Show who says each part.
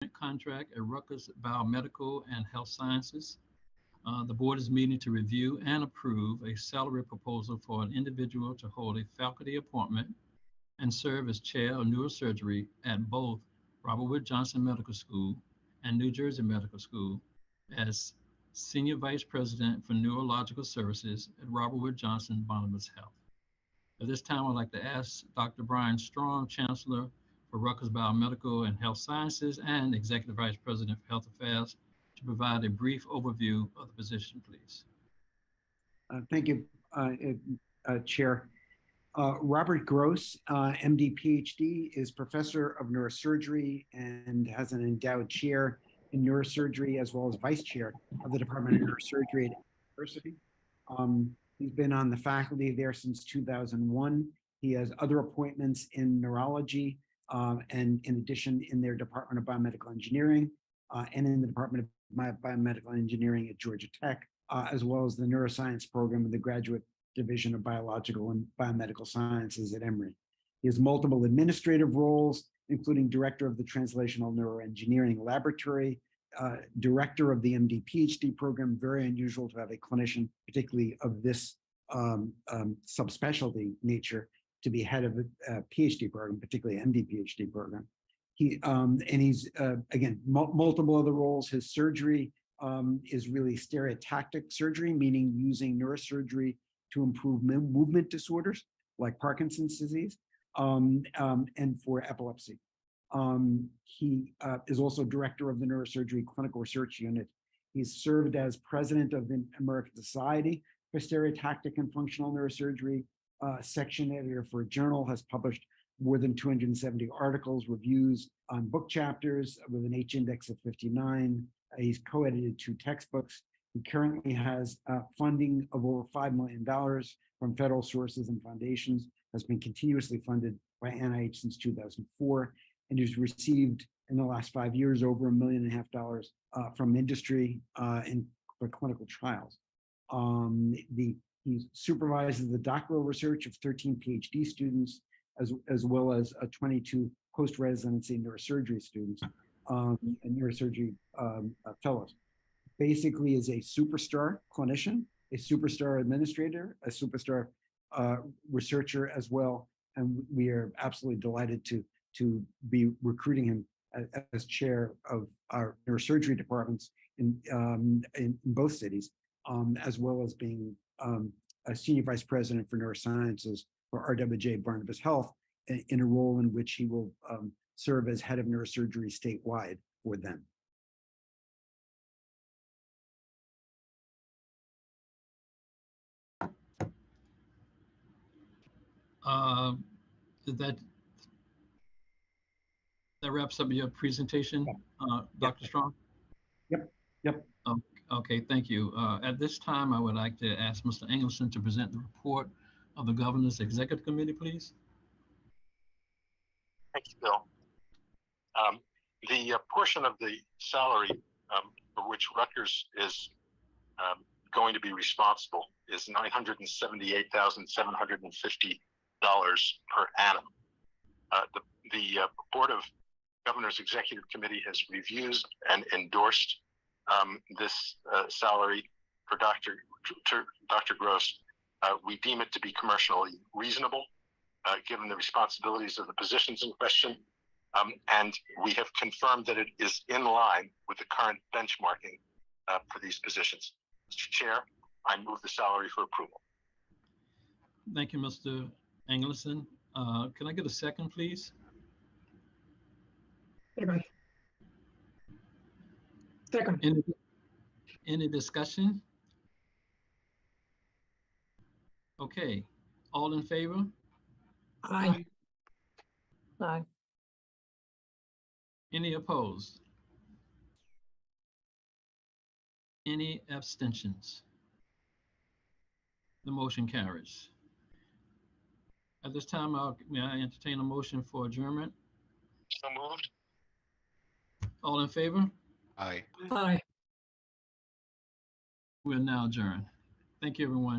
Speaker 1: contract at Rutgers Biomedical and Health Sciences. The board is meeting to review and approve a salary proposal for an individual to hold a faculty appointment and serve as chair of neurosurgery at both Robert Wood Johnson Medical School and New Jersey Medical School as Senior Vice President for Neurological Services at Robert Wood Johnson Barnabas Health. At this time, I'd like to ask Dr. Brian Strong, Chancellor for Rutgers Biomedical and Health Sciences and Executive Vice President for Health Affairs, to provide a brief overview of the position, please.
Speaker 2: Thank you, Chair. Robert Gross, MD, PhD, is Professor of Neurosurgery and has an endowed chair in neurosurgery as well as Vice Chair of the Department of Neurosurgery at University. He's been on the faculty there since 2001. He has other appointments in neurology and in addition in their Department of Biomedical Engineering and in the Department of Biomedical Engineering at Georgia Tech, as well as the neuroscience program of the Graduate Division of Biological and Biomedical Sciences at Emory. He has multiple administrative roles, including Director of the Translational Neuroengineering Laboratory, Director of the MD PhD program. Very unusual to have a clinician, particularly of this subspecialty nature, to be head of a PhD program, particularly MD PhD program. He's again, multiple other roles. His surgery is really stereotactic surgery, meaning using neurosurgery to improve movement disorders like Parkinson's disease and for epilepsy. He is also director of the Neurosurgery Clinical Research Unit. He's served as president of the American Society for Stereotactic and Functional Neurosurgery, section editor for a journal, has published more than 270 articles, reviews on book chapters with an H index of 59. He's co-edited 2 textbooks. He currently has funding of over $5 million from federal sources and foundations, has been continuously funded by NIH since 2004, and he's received in the last 5 years over $1.5 million from industry and for clinical trials. He supervises the doctoral research of 13 PhD students, as well as 22 post-residency neurosurgery students and neurosurgery fellows. Basically is a superstar clinician, a superstar administrator, a superstar researcher as well. And we are absolutely delighted to be recruiting him as chair of our neurosurgery departments in both cities, as well as being a senior vice president for neurosciences for RWJ Barnabas Health, in a role in which he will serve as head of neurosurgery statewide for them.
Speaker 1: That wraps up your presentation, Dr. Strong?
Speaker 2: Yep.
Speaker 1: Okay, thank you. At this time, I would like to ask Mr. Engelson to present the report of the Governor's Executive Committee, please.
Speaker 3: Thank you, Bill. The portion of the salary for which Rutgers is going to be responsible is $978,750 per annum. The Board of Governors Executive Committee has reviewed and endorsed this salary for Dr. Gross. We deem it to be commercially reasonable, given the responsibilities of the positions in question, and we have confirmed that it is in line with the current benchmarking for these positions. Mr. Chair, I move the salary for approval.
Speaker 1: Thank you, Mr. Engelson. Can I get a second, please?
Speaker 4: Second.
Speaker 1: Any discussion? Okay, all in favor?
Speaker 4: Aye. Aye.
Speaker 1: Any opposed? Any abstentions? The motion carries. At this time, may I entertain a motion for adjournment?
Speaker 3: So moved.
Speaker 1: All in favor?
Speaker 5: Aye.
Speaker 4: Aye.
Speaker 1: We're now adjourned. Thank you, everyone.